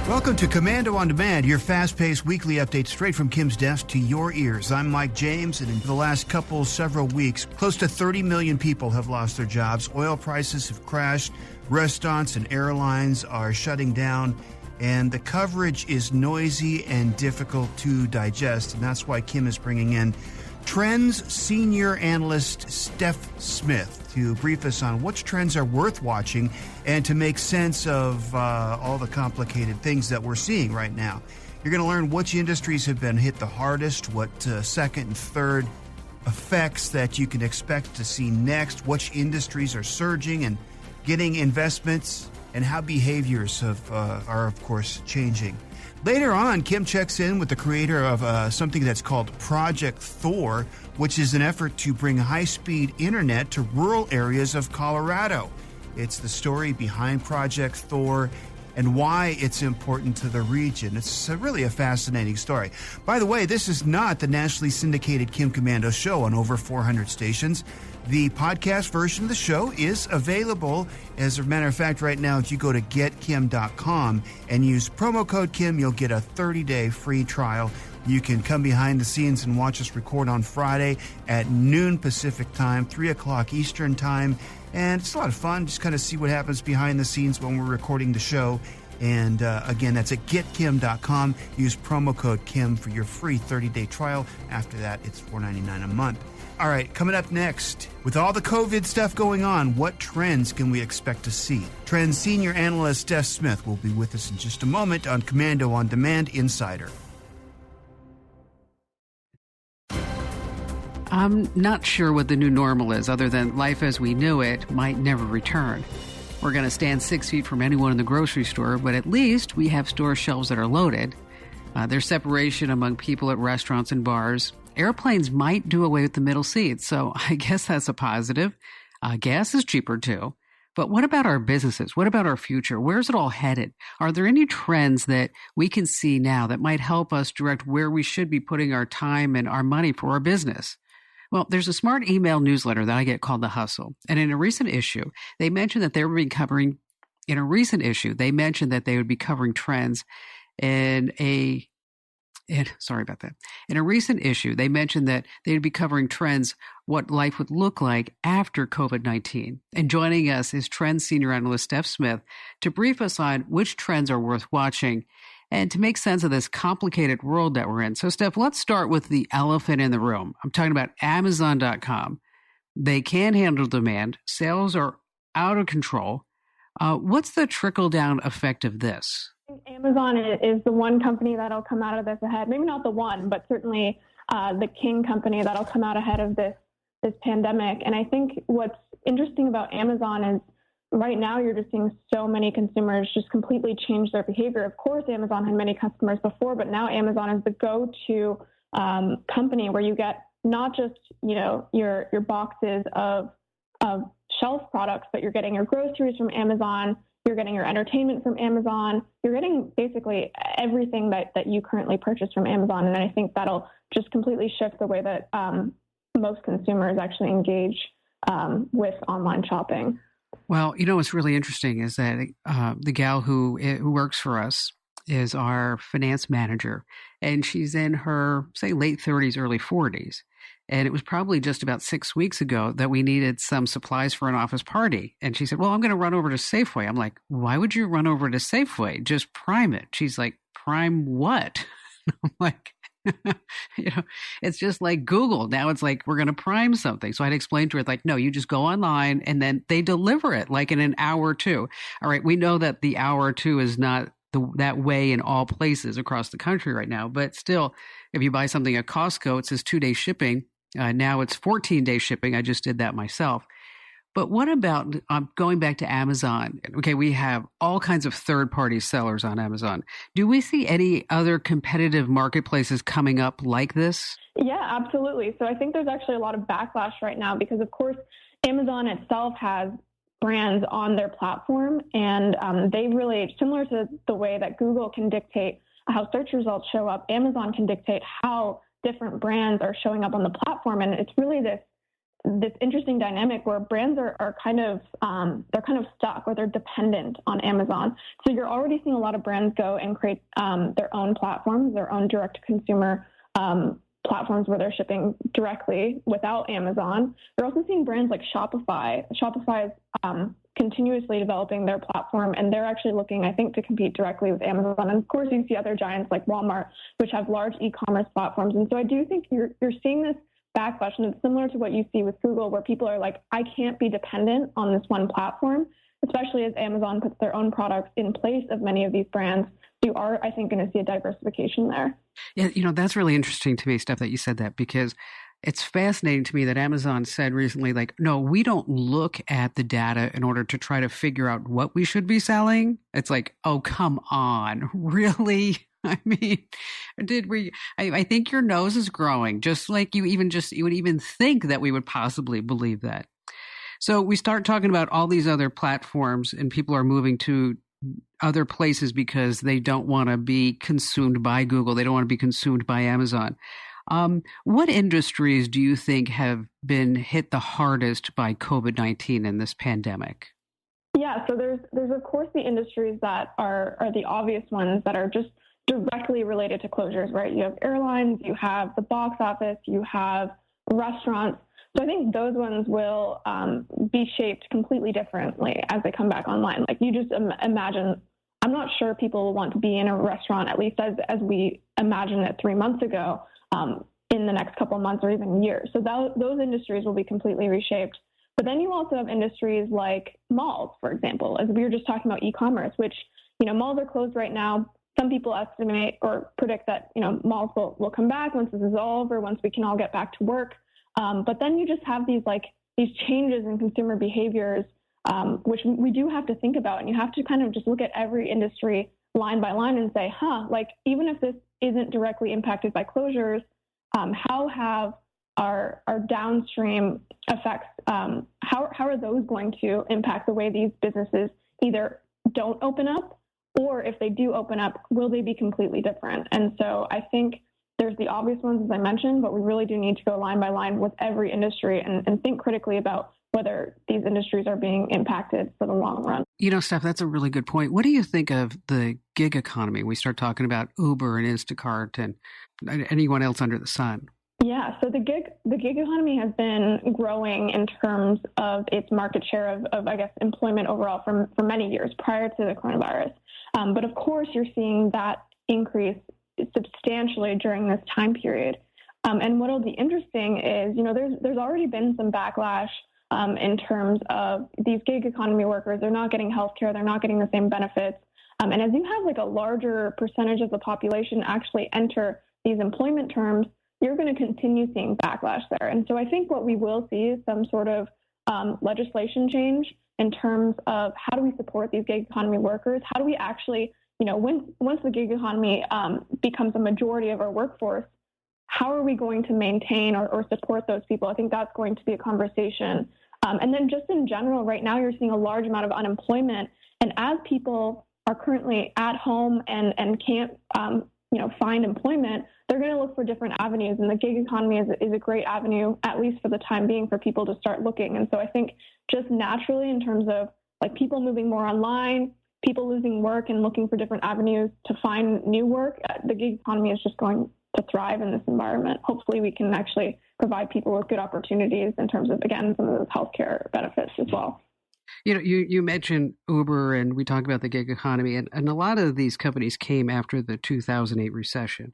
Welcome to Commando on Demand, your fast-paced weekly update straight from Kim's desk to your ears. I'm Mike James, and in the last several weeks, close to 30 million people have lost their jobs. Oil prices have crashed. Restaurants and airlines are shutting down, and the coverage is noisy and difficult to digest, and that's why Kim is bringing in Trends senior analyst Steph Smith to brief us on which trends are worth watching and to make sense of all the complicated things that we're seeing right now. You're going to learn which industries have been hit the hardest, what second and third effects that you can expect to see next, which industries are surging and getting investments, and how behaviors are, of course, changing. Later on, Kim checks in with the creator of something that's called Project THOR, which is an effort to bring high-speed internet to rural areas of Colorado. It's the story behind Project THOR and why it's important to the region. It's really a fascinating story. By the way, this is not the nationally syndicated Kim Commando show on over 400 stations. The podcast version of the show is available. As a matter of fact, right now, if you go to getkim.com and use promo code Kim, you'll get a 30-day free trial. You can come behind the scenes and watch us record on Friday at noon Pacific time, 3 o'clock Eastern time. And it's a lot of fun. Just kind of see what happens behind the scenes when we're recording the show. And again, that's at getkim.com. Use promo code Kim for your free 30-day trial. After that, it's $4.99 a month. All right, coming up next, with all the COVID stuff going on, what trends can we expect to see? Trends senior analyst Steph Smith will be with us in just a moment on Commando on Demand Insider. I'm not sure what the new normal is, other than life as we knew it might never return. We're going to stand 6 feet from anyone in the grocery store, but at least we have store shelves that are loaded. There's separation among people at restaurants and bars. Airplanes might do away with the middle seats, so I guess that's a positive. Gas is cheaper too. But what about our businesses? What about our future? Where's it all headed? Are there any trends that we can see now that might help us direct where we should be putting our time and our money for our business? Well, there's a smart email newsletter that I get called The Hustle. And in a recent issue, they mentioned that they would be covering trends in a recent issue, they mentioned that they'd be covering trends, what life would look like after COVID-19. And joining us is Trends Senior Analyst Steph Smith to brief us on which trends are worth watching and to make sense of this complicated world that we're in. So, Steph, let's start with the elephant in the room. I'm talking about Amazon.com. They can't handle demand. Sales are out of control. What's the trickle-down effect of this? Amazon is the one company that'll come out of this ahead. Maybe not the one, but certainly the king company that'll come out ahead of this pandemic. And I think what's interesting about Amazon is right now you're just seeing so many consumers just completely change their behavior. Of course, Amazon had many customers before, but now Amazon is the go-to company where you get not just your boxes of shelf products, but you're getting your groceries from Amazon. You're getting your entertainment from Amazon. You're getting basically everything that you currently purchase from Amazon. And I think that'll just completely shift the way that most consumers actually engage with online shopping. Well, what's really interesting is that the gal who works for us is our finance manager, and she's in her, say, late 30s, early 40s. And it was probably just about 6 weeks ago that we needed some supplies for an office party. And she said, well, I'm going to run over to Safeway. I'm like, why would you run over to Safeway? Just prime it. She's like, prime what? I'm like, it's just like Google. Now it's like, we're going to prime something. So I'd explain to her, like, no, you just go online and then they deliver it like in an hour or two. All right. We know that the hour or two is not that way in all places across the country right now. But still, if you buy something at Costco, it says 2-day shipping. Now it's 14-day shipping. I just did that myself. But what about going back to Amazon? Okay, we have all kinds of third-party sellers on Amazon. Do we see any other competitive marketplaces coming up like this? Yeah, absolutely. So I think there's actually a lot of backlash right now because, of course, Amazon itself has brands on their platform, and they really, similar to the way that Google can dictate how search results show up, Amazon can dictate how different brands are showing up on the platform. And it's really this this interesting dynamic where brands are kind of they're kind of stuck, or they're dependent on Amazon. So you're already seeing a lot of brands go and create their own platforms, their own direct-to-consumer platforms where they're shipping directly without Amazon. You're also seeing brands like Shopify. Shopify is continuously developing their platform, and they're actually looking, I think, to compete directly with Amazon. And of course, you see other giants like Walmart, which have large e-commerce platforms. And so I do think you're seeing this backlash, and it's similar to what you see with Google, where people are like, I can't be dependent on this one platform, especially as Amazon puts their own products in place of many of these brands. You are, I think, going to see a diversification there. Yeah, that's really interesting to me, Steph, that you said that, because it's fascinating to me that Amazon said recently, like, no, we don't look at the data in order to try to figure out what we should be selling. It's like, oh, come on, really? I mean, I think your nose is growing, just like you would even think that we would possibly believe that. So we start talking about all these other platforms, and people are moving to other places because they don't want to be consumed by Google. They don't want to be consumed by Amazon. What industries do you think have been hit the hardest by COVID-19 in this pandemic? Yeah, so there's of course the industries that are the obvious ones that are just directly related to closures, right? You have airlines, you have the box office, you have restaurants. So I think those ones will be shaped completely differently as they come back online. Like, you just imagine, I'm not sure people will want to be in a restaurant, at least as we imagined it 3 months ago, in the next couple of months or even years. So those industries will be completely reshaped. But then you also have industries like malls, for example, as we were just talking about e-commerce, which, malls are closed right now. Some people estimate or predict that, malls will come back once this is all over, once we can all get back to work. But then you just have these changes in consumer behaviors, which we do have to think about. And you have to kind of just look at every industry line by line and say, even if this isn't directly impacted by closures, how have our downstream effects, how are those going to impact the way these businesses either don't open up, or if they do open up, will they be completely different? And so I think there's the obvious ones, as I mentioned, but we really do need to go line by line with every industry and think critically about whether these industries are being impacted for the long run. Steph, that's a really good point. What do you think of the gig economy? We start talking about Uber and Instacart and anyone else under the sun. Yeah, so the gig economy has been growing in terms of its market share of I guess, employment overall for many years prior to the coronavirus. But of course, you're seeing that increase substantially during this time period. And what'll be interesting is, there's already been some backlash in terms of these gig economy workers. They're not getting healthcare. They're not getting the same benefits. And as you have a larger percentage of the population actually enter these employment terms, you're going to continue seeing backlash there. And so I think what we will see is some sort of legislation change in terms of how do we support these gig economy workers? How do we actually, once the gig economy becomes a majority of our workforce, how are we going to maintain or support those people? I think that's going to be a conversation. And then just in general, right now, you're seeing a large amount of unemployment. And as people are currently at home and can't, find employment, they're going to look for different avenues. And the gig economy is a great avenue, at least for the time being, for people to start looking. And so I think just naturally, in terms of people moving more online, people losing work and looking for different avenues to find new work, the gig economy is just going to thrive in this environment. Hopefully we can actually provide people with good opportunities in terms of, again, some of those healthcare benefits as well. You mentioned Uber, and we talk about the gig economy, and a lot of these companies came after the 2008 recession.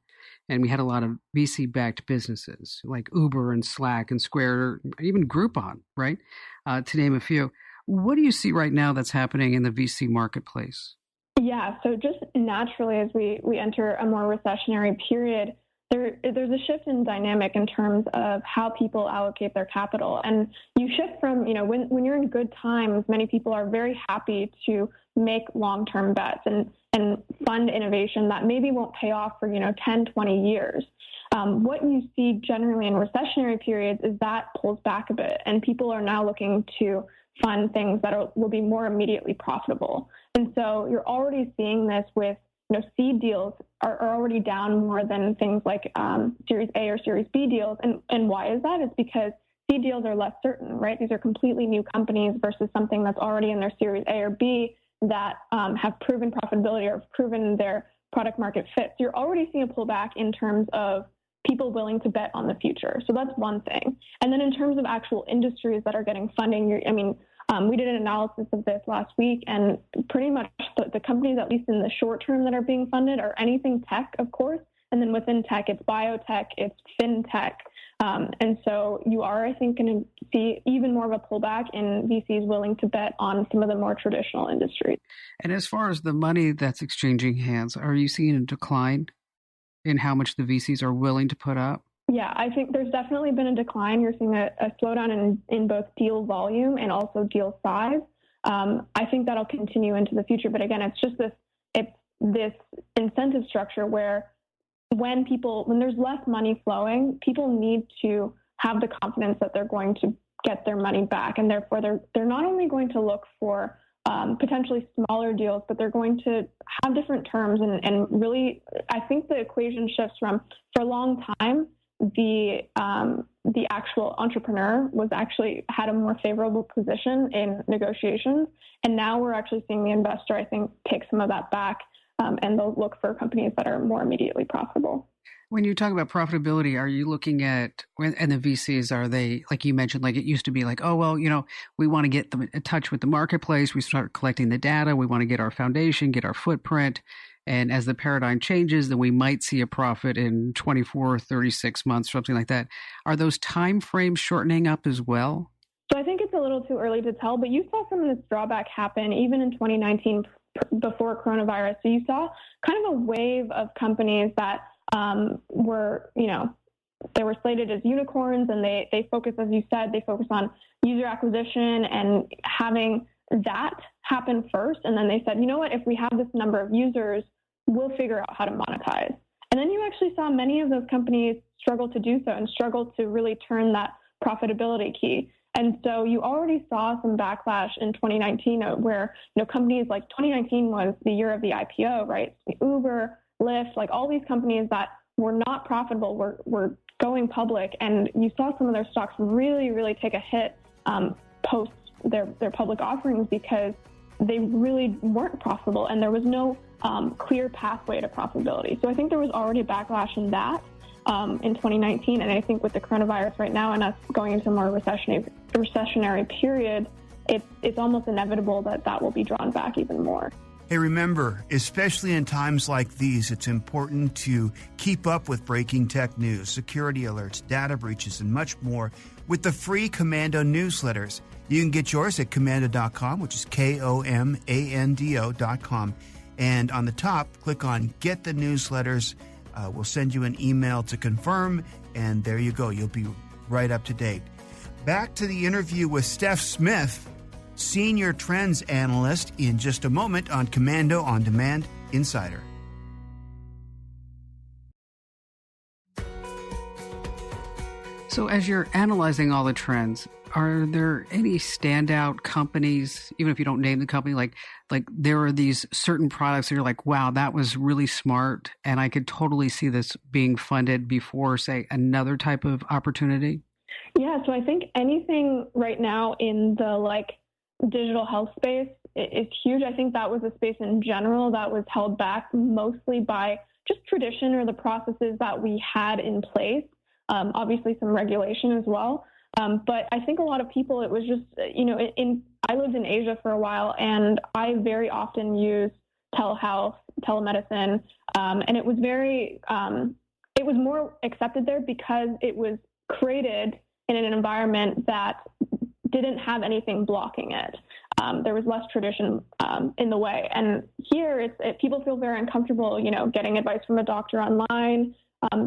And we had a lot of VC-backed businesses like Uber and Slack and Square, even Groupon, right? To name a few. What do you see right now that's happening in the VC marketplace? Yeah, so just naturally as we enter a more recessionary period, there's a shift in dynamic in terms of how people allocate their capital. And you shift from, when you're in good times, many people are very happy to make long-term bets and fund innovation that maybe won't pay off for, 10, 20 years. What you see generally in recessionary periods is that pulls back a bit, and people are now looking to fund things that will be more immediately profitable. And so you're already seeing this with, seed deals are already down more than things like Series A or Series B deals. And why is that? It's because seed deals are less certain, right? These are completely new companies versus something that's already in their Series A or B that have proven profitability or have proven their product market fit. So you're already seeing a pullback in terms of people willing to bet on the future. So that's one thing. And then in terms of actual industries that are getting funding, we did an analysis of this last week, and pretty much the companies, at least in the short term, that are being funded are anything tech, of course. And then within tech, it's biotech, it's fintech. And so you are, I think, going to see even more of a pullback in VCs willing to bet on some of the more traditional industries. And as far as the money that's exchanging hands, are you seeing a decline in how much the VCs are willing to put up? Yeah, I think there's definitely been a decline. You're seeing a slowdown in both deal volume and also deal size. I think that'll continue into the future. But again, it's just this incentive structure where when there's less money flowing, people need to have the confidence that they're going to get their money back. And therefore, they're not only going to look for potentially smaller deals, but they're going to have different terms. And really, I think the equation shifts from, for a long time, the actual entrepreneur had a more favorable position in negotiations. And now we're actually seeing the investor, I think, take some of that back. And they'll look for companies that are more immediately profitable. When you talk about profitability, are you looking at, and the VCs, are they, like you mentioned, like it used to be like, oh, well, we want to get them in touch with the marketplace. We start collecting the data. We want to get our foundation, get our footprint. And as the paradigm changes, then we might see a profit in 24, 36 months, something like that. Are those time frames shortening up as well? So I think it's a little too early to tell, but you saw some of this drawback happen even in 2019 before coronavirus. So you saw kind of a wave of companies that were slated as unicorns, and they focus, as you said, they focus on user acquisition and having that happen first. And then they said, you know what, if we have this number of users, we'll figure out how to monetize. And then you actually saw many of those companies struggle to do so and struggle to really turn that profitability key. And so you already saw some backlash in 2019 where, companies like 2019 was the year of the IPO, right? Uber, Lyft, like all these companies that were not profitable were going public. And you saw some of their stocks really, really take a hit post their public offerings because they really weren't profitable and there was no clear pathway to profitability. So I think there was already a backlash in that. In 2019, and I think with the coronavirus right now and us going into a more recessionary period, it's almost inevitable that will be drawn back even more. Hey, remember, especially in times like these, it's important to keep up with breaking tech news, security alerts, data breaches, and much more with the free Komando newsletters. You can get yours at komando.com, which is KOMANDO.com. And on the top, click on Get the Newsletters. We'll send you an email to confirm, and there you go. You'll be right up to date. Back to the interview with Steph Smith, Senior Trends Analyst, in just a moment on Komando On Demand Insider. So as you're analyzing all the trends, are there any standout companies, even if you don't name the company, like there are these certain products that you're like, wow, that was really smart, and I could totally see this being funded before, say, another type of opportunity? Yeah, so I think anything right now in the digital health space is huge. I think that was a space in general that was held back mostly by just tradition or the processes that we had in place. Obviously some regulation as well. But I think a lot of people, it was just, I lived in Asia for a while, and I very often use telehealth, telemedicine, and it was it was more accepted there because it was created in an environment that didn't have anything blocking it. There was less tradition in the way. And here, people feel very uncomfortable, getting advice from a doctor online.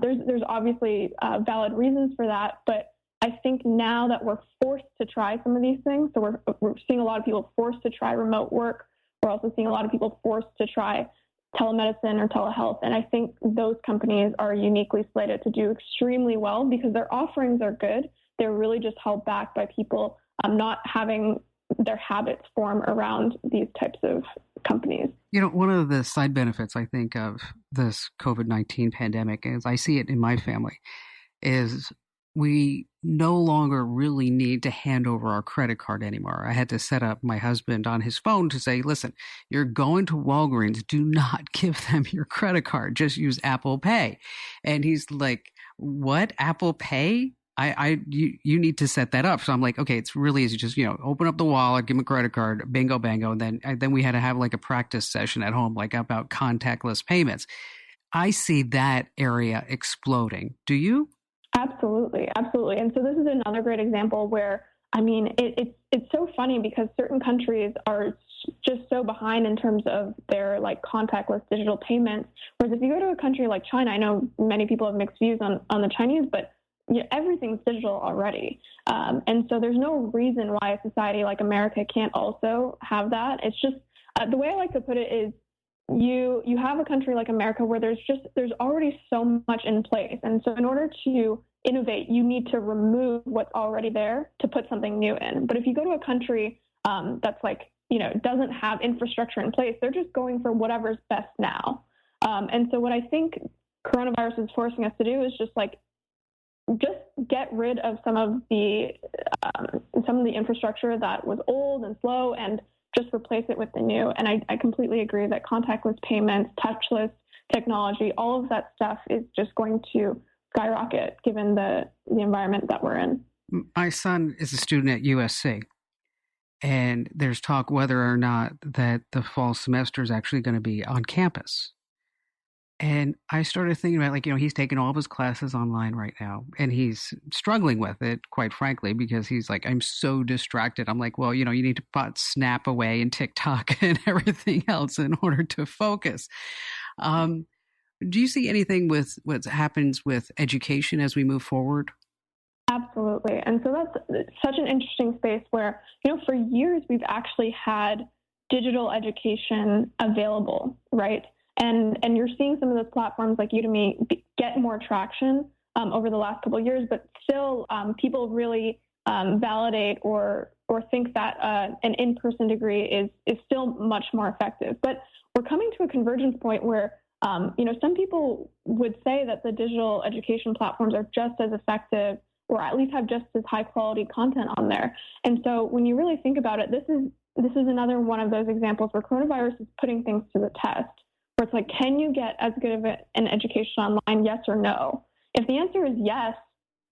There's obviously valid reasons for that, but I think now that we're forced to try some of these things, so we're seeing a lot of people forced to try remote work. We're also seeing a lot of people forced to try telemedicine or telehealth, and I think those companies are uniquely slated to do extremely well because their offerings are good. They're really just held back by people not having their habits form around these types of companies. One of the side benefits, I think, of this COVID-19 pandemic, as I see it in my family, is we no longer really need to hand over our credit card anymore. I had to set up my husband on his phone to say, listen, you're going to Walgreens. Do not give them your credit card. Just use Apple Pay. And he's like, what? Apple Pay? You need to set that up. So I'm like, okay, it's really easy. Just, open up the wallet, give him a credit card, bingo, bango. And then we had to have like a practice session at home, like about contactless payments. I see that area exploding. Do you? Absolutely. Absolutely. And so this is another great example where, it's so funny because certain countries are just so behind in terms of their like contactless digital payments. Whereas if you go to a country like China, I know many people have mixed views on the Chinese, but everything's digital already. And so there's no reason why a society like America can't also have that. It's just the way I like to put it is you have a country like America where there's already so much in place. And so in order to innovate, you need to remove what's already there to put something new in. But if you go to a country that's like, doesn't have infrastructure in place, they're just going for whatever's best now. And so what I think coronavirus is forcing us to do is just get rid of some of the infrastructure that was old and slow and just replace it with the new. And I completely agree that contactless payments, touchless technology, all of that stuff is just going to skyrocket given the environment that we're in. My son is a student at USC, and there's talk whether or not that the fall semester is actually going to be on campus. And I started thinking about, he's taking all of his classes online right now, and he's struggling with it, quite frankly, because he's like, I'm so distracted. I'm like, well, you need to put Snap away and TikTok and everything else in order to focus. Do you see anything with what happens with education as we move forward? Absolutely. And so that's such an interesting space where, for years we've actually had digital education available, right? And you're seeing some of those platforms like Udemy get more traction over the last couple of years, but still people really validate or think that an in-person degree is still much more effective. But we're coming to a convergence point where some people would say that the digital education platforms are just as effective or at least have just as high quality content on there. And so when you really think about it, this is another one of those examples where coronavirus is putting things to the test, where it's like, can you get as good of an education online, yes or no? If the answer is yes,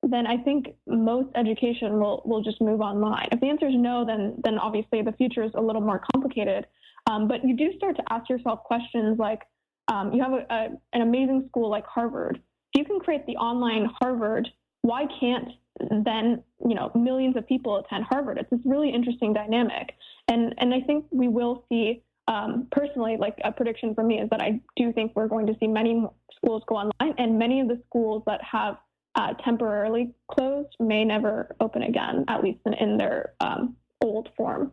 then I think most education will just move online. If the answer is no, then obviously the future is a little more complicated. But you do start to ask yourself questions like, you have an amazing school like Harvard. If you can create the online Harvard, why can't then millions of people attend Harvard? It's this really interesting dynamic, and I think we will see. Personally, like a prediction for me is that I do think we're going to see many schools go online, and many of the schools that have temporarily closed may never open again, at least in their old form.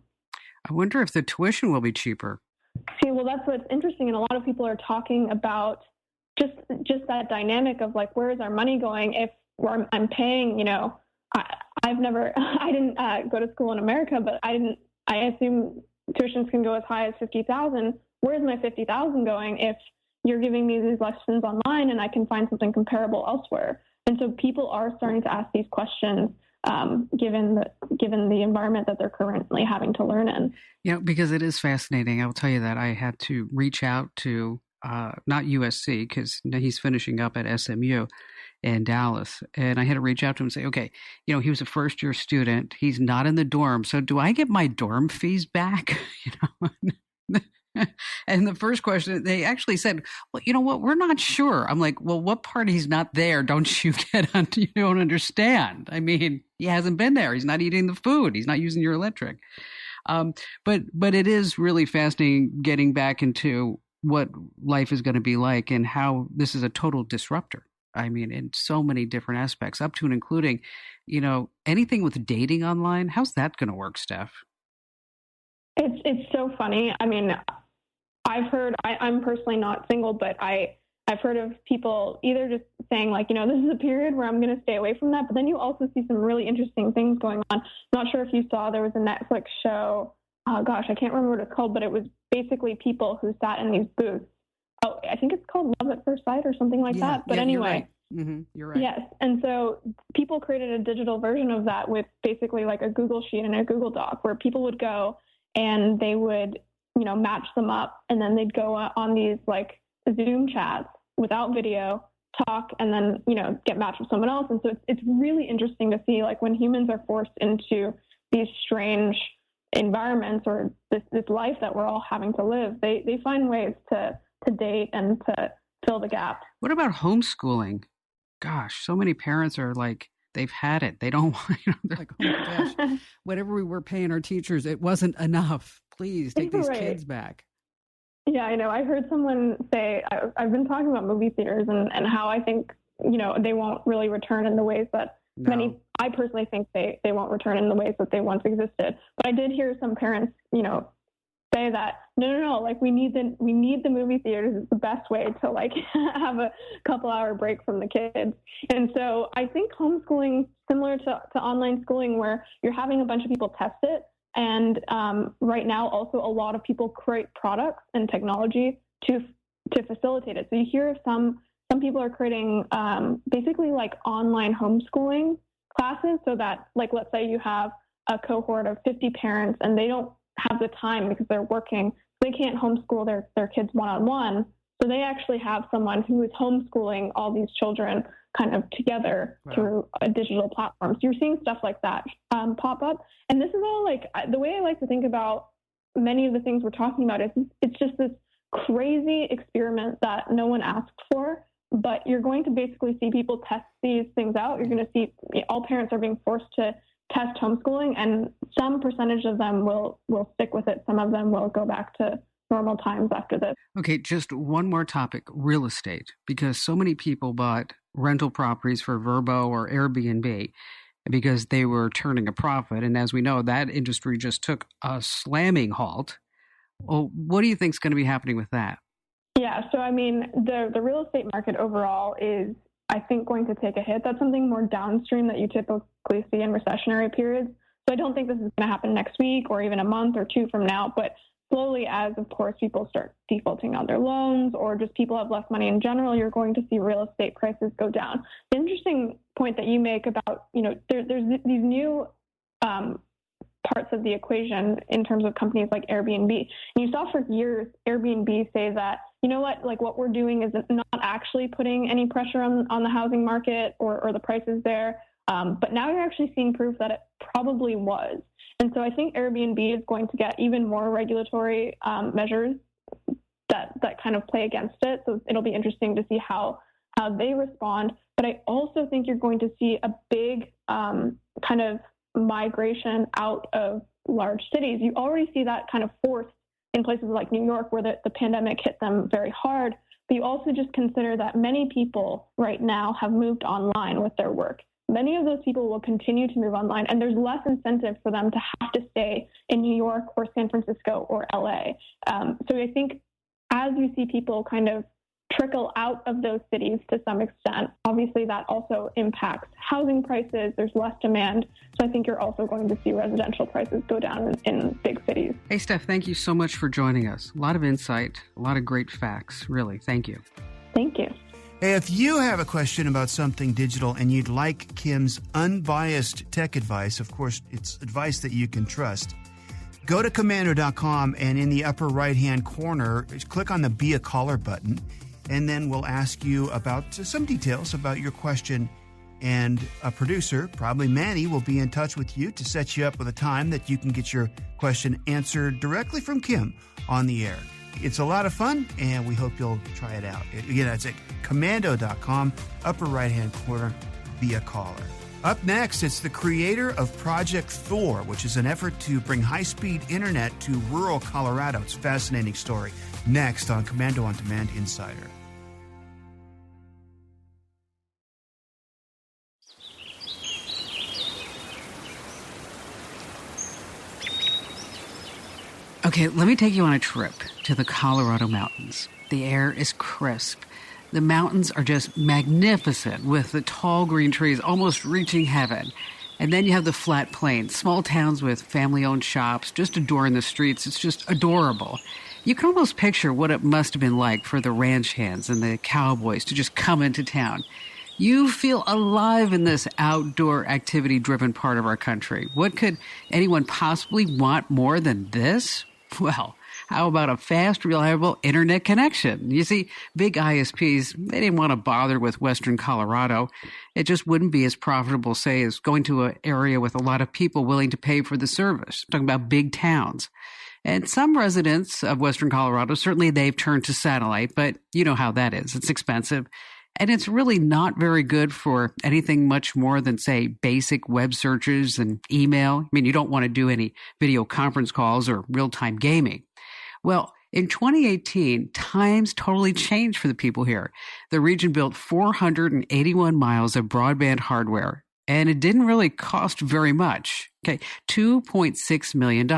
I wonder if the tuition will be cheaper. See, well, that's what's interesting, and a lot of people are talking about just that dynamic of like, where is our money going if I'm paying? I didn't go to school in America, but I assume tuitions can go as high as $50,000. Where's my $50,000 going if you're giving me these lessons online and I can find something comparable elsewhere? And so people are starting to ask these questions, given the environment that they're currently having to learn in. Because it is fascinating. I will tell you that I had to reach out to not USC because he's finishing up at SMU in Dallas. And I had to reach out to him and say, okay, he was a first year student. He's not in the dorm. So do I get my dorm fees back? And the first question, they actually said, well, you know what? We're not sure. I'm like, well, what part he's not there? Don't you get on? You don't understand. I mean, he hasn't been there. He's not eating the food. He's not using your electric. But it is really fascinating getting back into what life is going to be like and how this is a total disruptor. I mean, in so many different aspects, up to and including, anything with dating online. How's that going to work, Steph? It's so funny. I mean, I've heard, I'm personally not single, but I've heard of people either just saying like, this is a period where I'm going to stay away from that. But then you also see some really interesting things going on. I'm not sure if you saw, there was a Netflix show. I can't remember what it's called, but it was basically people who sat in these booths. Oh, I think it's called Love at First Sight or something like that. But anyway, Mm-hmm. You're right. Yes. And so people created a digital version of that with basically like a Google Sheet and a Google Doc where people would go and they would, match them up, and then they'd go on these like Zoom chats without video, talk, and then, get matched with someone else. And so it's really interesting to see like when humans are forced into these strange environments or this life that we're all having to live, they find ways to date and to fill the gap. What about homeschooling? Gosh, so many parents are like, they've had it. They don't want, they're like, oh my gosh, whatever we were paying our teachers, it wasn't enough. Please take these kids back. Yeah, I know. I heard someone say, I've been talking about movie theaters and how I think, they won't really return in the ways that I personally think they won't return in the ways that they once existed. But I did hear some parents, say that, no, like we need the movie theaters. It's the best way to like have a couple hour break from the kids. And so I think homeschooling, similar to online schooling, where you're having a bunch of people test it. And right now, also a lot of people create products and technology to facilitate it. So you hear of some people are creating basically like online homeschooling classes, so that like let's say you have a cohort of 50 parents and they don't have the time because they're working, so they can't homeschool their kids one-on-one. So they actually have someone who is homeschooling all these children kind of together through a digital platform. So you're seeing stuff like that pop up. And this is all like, the way I like to think about many of the things we're talking about is it's just this crazy experiment that no one asked for, but you're going to basically see people test these things out. You're going to see all parents are being forced to test homeschooling, and some percentage of them will stick with it. Some of them will go back to normal times after this. Okay, just one more topic, real estate, because so many people bought rental properties for Vrbo or Airbnb because they were turning a profit. And as we know, that industry just took a slamming halt. Well, what do you think is going to be happening with that? Yeah, so I mean, the real estate market overall is, I think, going to take a hit. That's something more downstream that you typically see in recessionary periods. So I don't think this is going to happen next week or even a month or two from now, but slowly, as of course people start defaulting on their loans or just people have less money in general, you're going to see real estate prices go down. The interesting point that you make about, there's these new parts of the equation in terms of companies like Airbnb. And you saw for years Airbnb say that, what we're doing is not actually putting any pressure on the housing market or the prices there. But now you're actually seeing proof that it probably was. And so I think Airbnb is going to get even more regulatory measures that kind of play against it. So it'll be interesting to see how they respond. But I also think you're going to see a big kind of migration out of large cities. You already see that kind of forced in places like New York, where the pandemic hit them very hard. But you also just consider that many people right now have moved online with their work. Many of those people will continue to move online, and there's less incentive for them to have to stay in New York or San Francisco or LA. So I think as you see people kind of trickle out of those cities to some extent, obviously that also impacts housing prices. There's less demand. So I think you're also going to see residential prices go down in big cities. Hey, Steph, thank you so much for joining us. A lot of insight, a lot of great facts, really. Thank you. Thank you. Hey, if you have a question about something digital and you'd like Kim's unbiased tech advice, of course, it's advice that you can trust, go to Komando.com and in the upper right-hand corner, click on the Be a Caller button, and then we'll ask you about some details about your question. And a producer, probably Manny, will be in touch with you to set you up with a time that you can get your question answered directly from Kim on the air. It's a lot of fun, and we hope you'll try it out. Again, it's at Komando.com, upper right-hand corner, Be a Caller. Up next, it's the creator of Project THOR, which is an effort to bring high-speed internet to rural Colorado. It's a fascinating story. Next on Komando On Demand Insider. Okay, let me take you on a trip to the Colorado mountains. The air is crisp. The mountains are just magnificent with the tall green trees almost reaching heaven. And then you have the flat plains, small towns with family-owned shops just adoring the streets. It's just adorable. You can almost picture what it must have been like for the ranch hands and the cowboys to just come into town. You feel alive in this outdoor activity-driven part of our country. What could anyone possibly want more than this? Well, how about a fast, reliable internet connection? You see, big ISPs, they didn't want to bother with Western Colorado. It just wouldn't be as profitable, say, as going to an area with a lot of people willing to pay for the service. I'm talking about big towns. And some residents of Western Colorado, certainly they've turned to satellite, but you know how that is. It's expensive. And it's really not very good for anything much more than, say, basic web searches and email. I mean, you don't want to do any video conference calls or real-time gaming. Well, in 2018, times totally changed for the people here. The region built 481 miles of broadband hardware, and it didn't really cost very much. Okay, $2.6 million.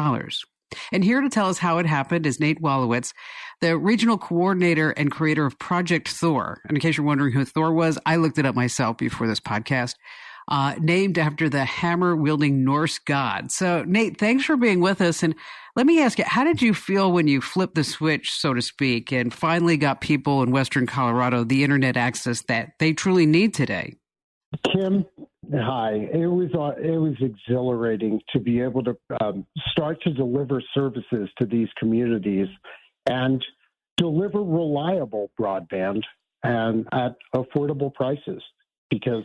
And here to tell us how it happened is Nate Walowitz, the regional coordinator and creator of Project THOR. And in case you're wondering who THOR was, I looked it up myself before this podcast, named after the hammer-wielding Norse god. So, Nate, thanks for being with us. And let me ask you, how did you feel when you flipped the switch, so to speak, and finally got people in Western Colorado the internet access that they truly need today? Kim, hi. It was exhilarating to be able to start to deliver services to these communities and deliver reliable broadband and at affordable prices because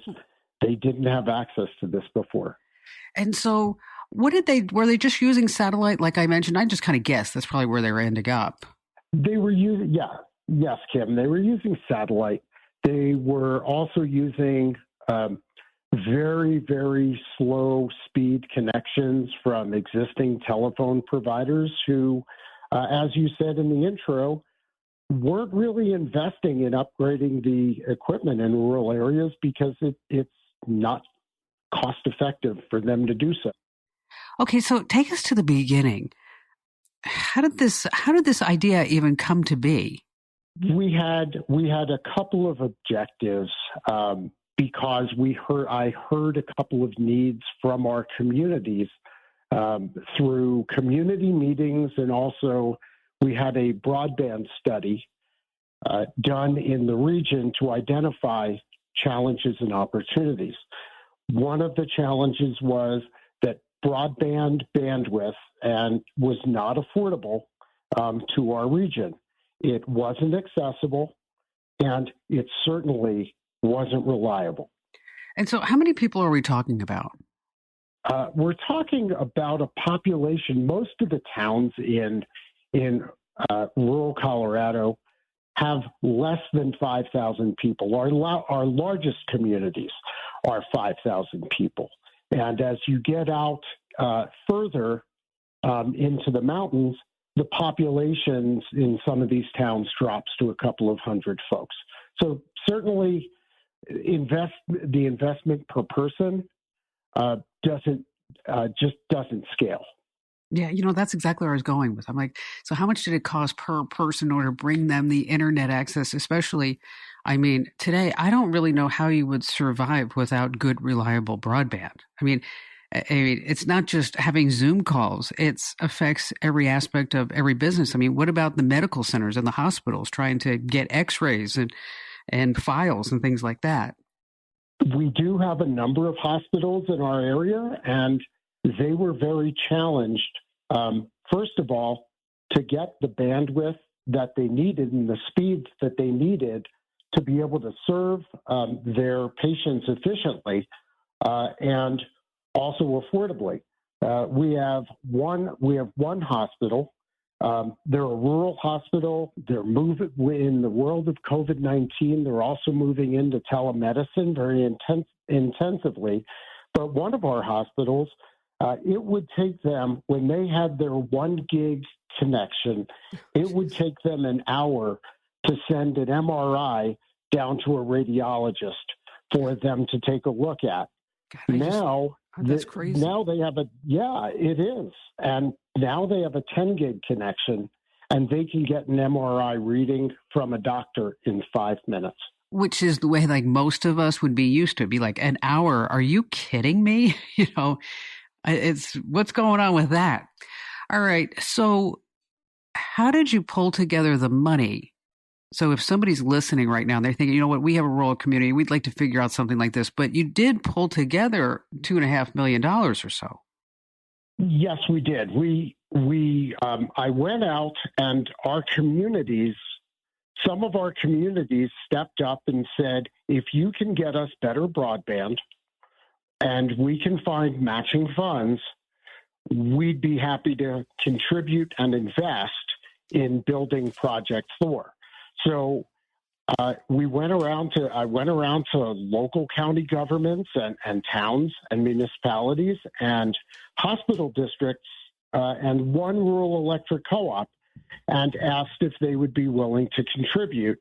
they didn't have access to this before. And so were they just using satellite? Like I mentioned, I just kind of guessed that's probably where they were ending up. They were using, yes, Kim, they were using satellite. They were also using very, very slow speed connections from existing telephone providers who, as you said in the intro, weren't really investing in upgrading the equipment in rural areas because it's not cost effective for them to do so. Okay, so take us to the beginning. How did this idea even come to be? We had a couple of objectives because I heard a couple of needs from our communities through community meetings, and also we had a broadband study done in the region to identify challenges and opportunities. One of the challenges was that broadband bandwidth was not affordable to our region. It wasn't accessible, and it certainly wasn't reliable. And so how many people are we talking about? We're talking about a population. Most of the towns in rural Colorado have less than 5,000 people. Our largest communities are 5,000 people. And as you get out further into the mountains, the populations in some of these towns drops to a couple of hundred folks. So certainly the investment per person doesn't scale. Yeah, that's exactly where I was going with. I'm like, so how much did it cost per person in order to bring them the internet access? Especially, I mean, today, I don't really know how you would survive without good, reliable broadband. I mean, it's not just having Zoom calls. It affects every aspect of every business. I mean, what about the medical centers and the hospitals trying to get x-rays and files and things like that? We do have a number of hospitals in our area, and they were very challenged, first of all, to get the bandwidth that they needed and the speeds that they needed to be able to serve their patients efficiently and also affordably. We have one hospital. They're a rural hospital. They're moving in the world of COVID-19. They're also moving into telemedicine very intensively. But one of our hospitals, it would take them, when they had their 1 gig connection, it would take them an hour to send an MRI down to a radiologist for them to take a look at. God, that's crazy. Now they have it is. And now they have a 10 gig connection, and they can get an MRI reading from a doctor in 5 minutes. Which is the way like most of us would be used to. It'd be like, an hour? Are you kidding me? It's what's going on with that? All right. So how did you pull together the money So if somebody's listening right now and they're thinking, you know what, we have a rural community, we'd like to figure out something like this, but you did pull together $2.5 million or so. Yes, we did. I went out, and our communities, some of our communities stepped up and said, if you can get us better broadband and we can find matching funds, we'd be happy to contribute and invest in building Project THOR. So I went around to local county governments and towns and municipalities and hospital districts and one rural electric co-op and asked if they would be willing to contribute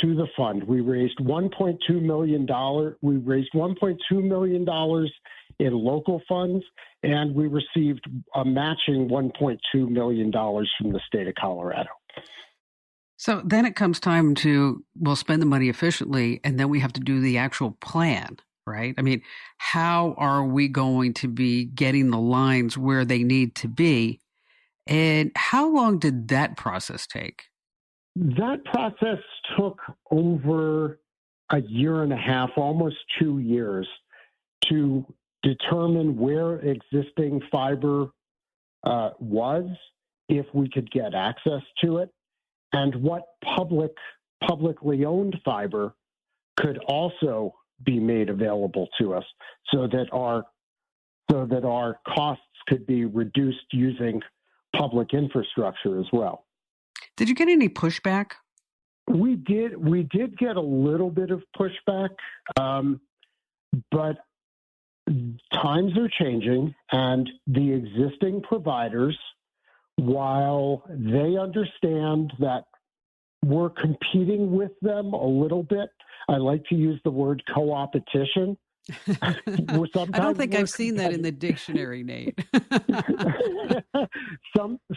to the fund. We raised $1.2 million. We raised $1.2 million in local funds, and we received a matching $1.2 million from the state of Colorado. So then it comes time to, we'll spend the money efficiently, and then we have to do the actual plan, right? I mean, how are we going to be getting the lines where they need to be? And how long did that process take? That process took over a year and a half, almost 2 years, to determine where existing fiber was, if we could get access to it, and what publicly owned fiber could also be made available to us, so that our costs could be reduced using public infrastructure as well. Did you get any pushback? We did get a little bit of pushback, but times are changing, and the existing providers, while they understand that we're competing with them a little bit, I like to use the word co-opetition. I don't think I've seen that in the dictionary, Nate.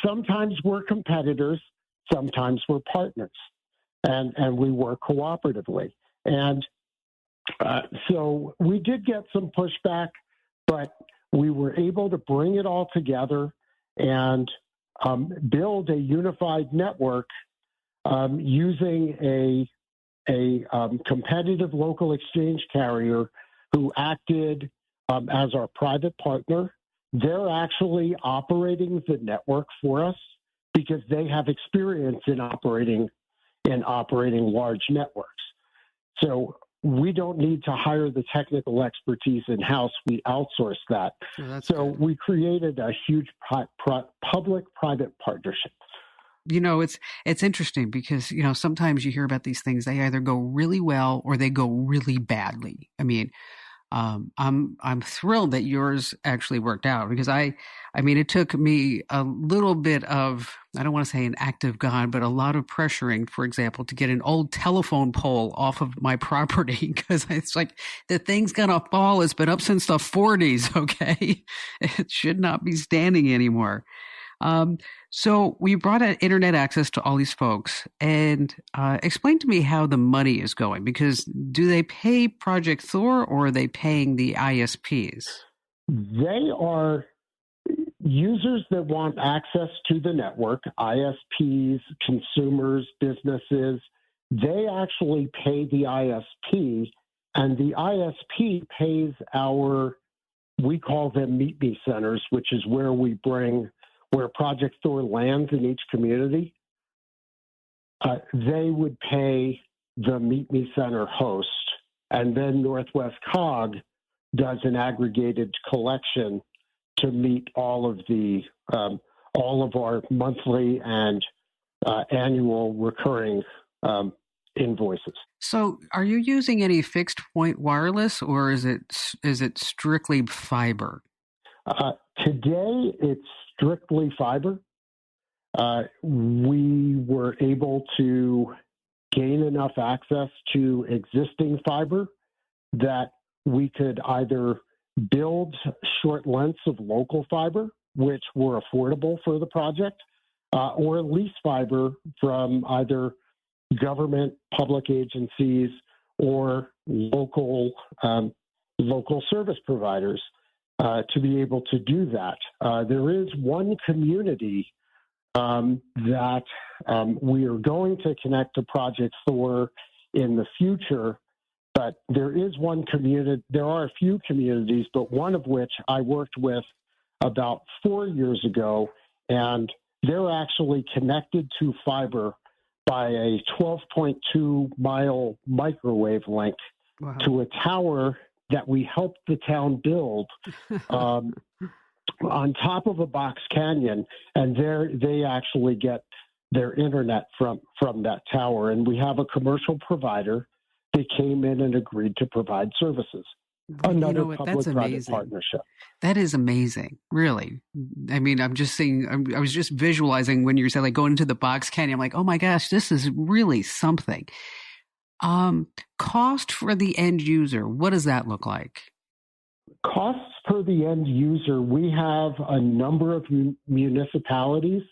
Sometimes we're competitors, sometimes we're partners, and we work cooperatively. And so we did get some pushback, but we were able to bring it all together and build a unified network using a competitive local exchange carrier who acted as our private partner. They're actually operating the network for us because they have experience in operating large networks. So we don't need to hire the technical expertise in-house. We outsource that. Oh, so good. We created a huge public-private partnership. You know, it's interesting because, you know, sometimes you hear about these things, they either go really well or they go really badly. I mean, I'm thrilled that yours actually worked out because I mean, it took me a little bit of, I don't want to say an act of God, but a lot of pressuring, for example, to get an old telephone pole off of my property because it's like, the thing's going to fall. It's been up since the 40s. Okay. It should not be standing anymore. So we brought internet access to all these folks, and explain to me how the money is going, because do they pay Project THOR or are they paying the ISPs? They are users that want access to the network, ISPs, consumers, businesses. They actually pay the ISP, and the ISP pays we call them Meet Me centers, which is where Project THOR lands in each community. They would pay the Meet Me Center host, and then Northwest COG does an aggregated collection to meet all of our monthly and annual recurring invoices. So, are you using any fixed point wireless, or is it strictly fiber? Today, it's strictly fiber. We were able to gain enough access to existing fiber that we could either build short lengths of local fiber, which were affordable for the project, or lease fiber from either government, public agencies, or local service providers to be able to do that. There is one community that we are going to connect to Project THOR in the future. But there is one community, there are a few communities, but one of which I worked with about 4 years ago, and they're actually connected to fiber by a 12.2 mile microwave link to a tower that we helped the town build on top of a box canyon, and they actually get their internet from that tower. And we have a commercial provider that came in and agreed to provide services. Another public-private partnership. That is amazing, really. I mean, I'm just saying, I was just visualizing when you said like going into the box canyon. I'm like, oh my gosh, this is really something. Cost for the end user, what does that look like? Costs per the end user, we have a number of municipalities,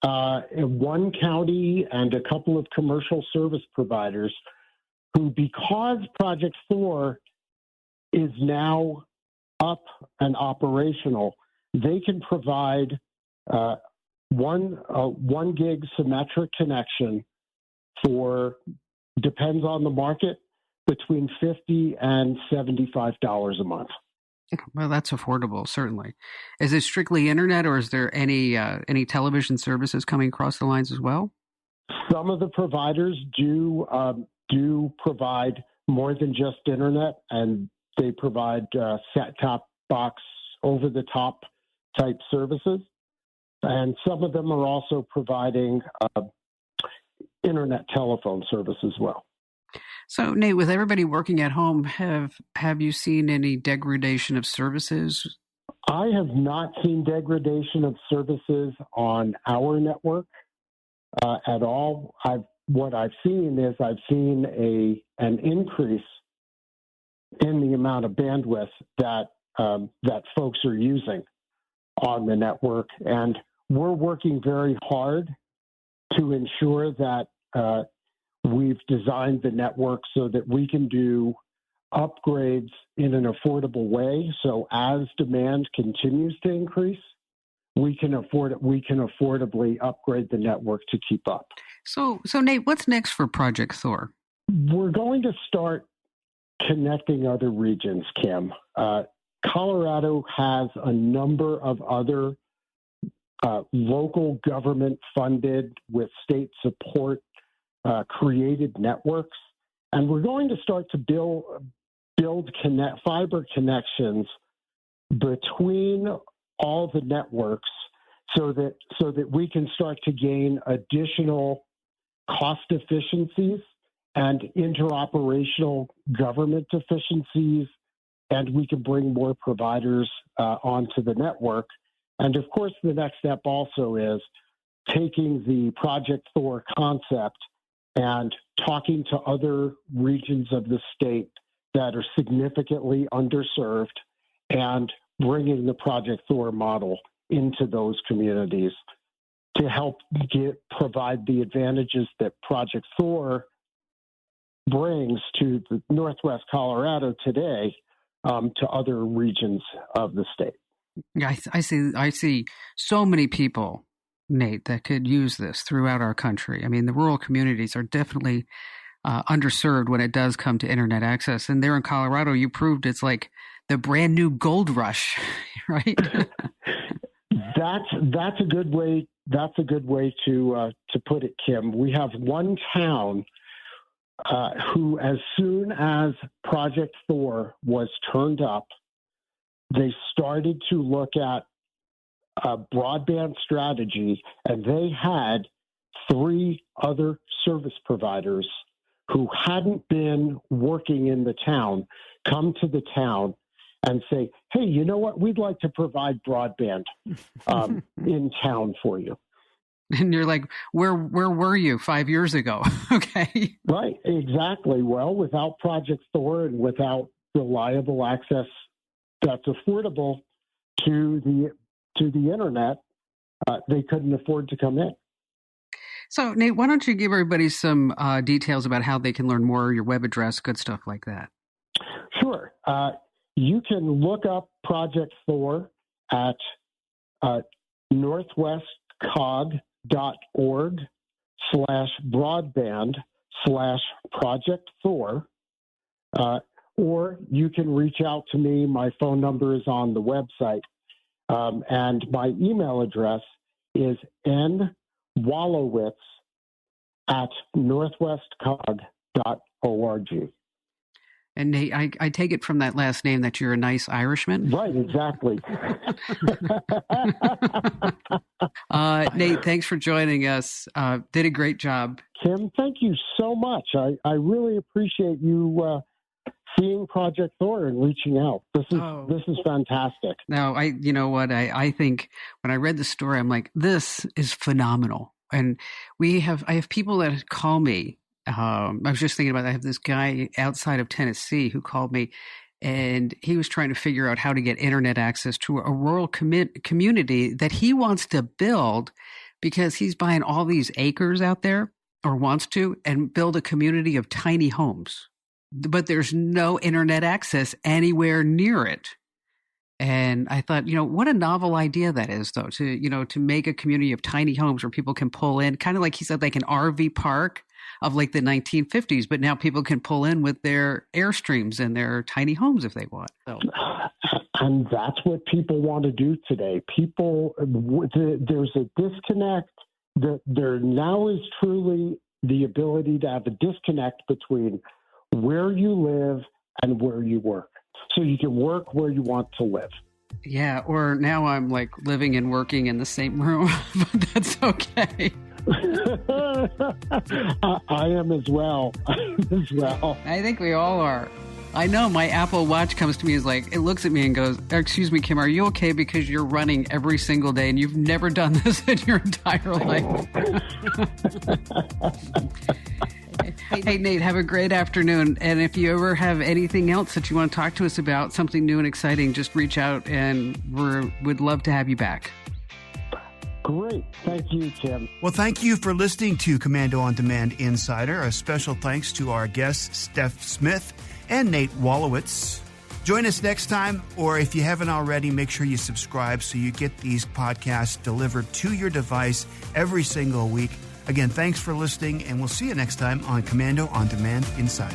in one county and a couple of commercial service providers who, because Project THOR is now up and operational, they can provide one gig symmetric connection for, depends on the market, between $50 and $75 a month. Well, that's affordable, certainly. Is it strictly internet, or is there any television services coming across the lines as well? Some of the providers do provide more than just internet, and they provide set-top box, over-the-top type services. And some of them are also providing internet telephone service as well. So, Nate, with everybody working at home, have you seen any degradation of services? I have not seen degradation of services on our network at all. What I've seen is an increase in the amount of bandwidth that folks are using on the network, and we're working very hard to ensure that we've designed the network so that we can do upgrades in an affordable way. So as demand continues to increase, we can affordably upgrade the network to keep up. So Nate, what's next for Project THOR? We're going to start connecting other regions, Kim. Colorado has a number of other local government funded, with state support, created networks. And we're going to start to build fiber connections between all the networks so that we can start to gain additional cost efficiencies and interoperational government efficiencies, and we can bring more providers onto the network. And of course, the next step also is taking the Project THOR concept and talking to other regions of the state that are significantly underserved and bringing the Project THOR model into those communities to help provide the advantages that Project THOR brings to the Northwest Colorado today to other regions of the state. Yeah, I see so many people, Nate, that could use this throughout our country. I mean, the rural communities are definitely underserved when it does come to internet access. And there in Colorado, you proved it's like the brand new gold rush, right? That's a good way. That's a good way to put it, Kim. We have one town who, as soon as Project THOR was turned up, they started to look at a broadband strategy, and they had 3 other service providers who hadn't been working in the town come to the town and say, hey, you know what? We'd like to provide broadband in town for you. And you're like, where were you 5 years ago? Okay. Right, exactly. Well, without Project THOR and without reliable access that's affordable to the internet, they couldn't afford to come in. So, Nate, why don't you give everybody some details about how they can learn more, your web address, good stuff like that? Sure. You can look up Project THOR at northwestcog.org. commando.org/broadband/Project THOR. Or you can reach out to me. My phone number is on the website. And my email address is nwalowitz@northwestcog.org. And Nate, I take it from that last name that you're a nice Irishman? Right, exactly. Nate, thanks for joining us. Did a great job. Kim, thank you so much. I really appreciate you seeing Project THOR and reaching out. This is fantastic. No, you know what? I think when I read the story, I'm like, this is phenomenal. And I have people that call me. I was just thinking about, I have this guy outside of Tennessee who called me, and he was trying to figure out how to get internet access to a rural community that he wants to build, because he's buying all these acres out there, or wants to, and build a community of tiny homes. But there's no internet access anywhere near it. And I thought, what a novel idea that is, though, to make a community of tiny homes where people can pull in, kind of like he said, like an RV park of like the 1950s, but now people can pull in with their Airstreams and their tiny homes if they want. So. And that's what people want to do today. There's a disconnect. There now is truly the ability to have a disconnect between where you live and where you work. So you can work where you want to live. Yeah, or now I'm like living and working in the same room, but that's okay. I am as well. I think we all are. I know my Apple Watch comes to me, it looks at me and goes, "Excuse me, Kim, are you okay? Because you're running every single day and you've never done this in your entire life." Hey, Nate, have a great afternoon. And if you ever have anything else that you want to talk to us about, something new and exciting, just reach out, and we'd love to have you back. Great. Thank you, Kim. Well, thank you for listening to Commando On Demand Insider. A special thanks to our guests, Steph Smith and Nate Walowitz. Join us next time, or if you haven't already, make sure you subscribe so you get these podcasts delivered to your device every single week. Again, thanks for listening, and we'll see you next time on Commando On Demand Insider.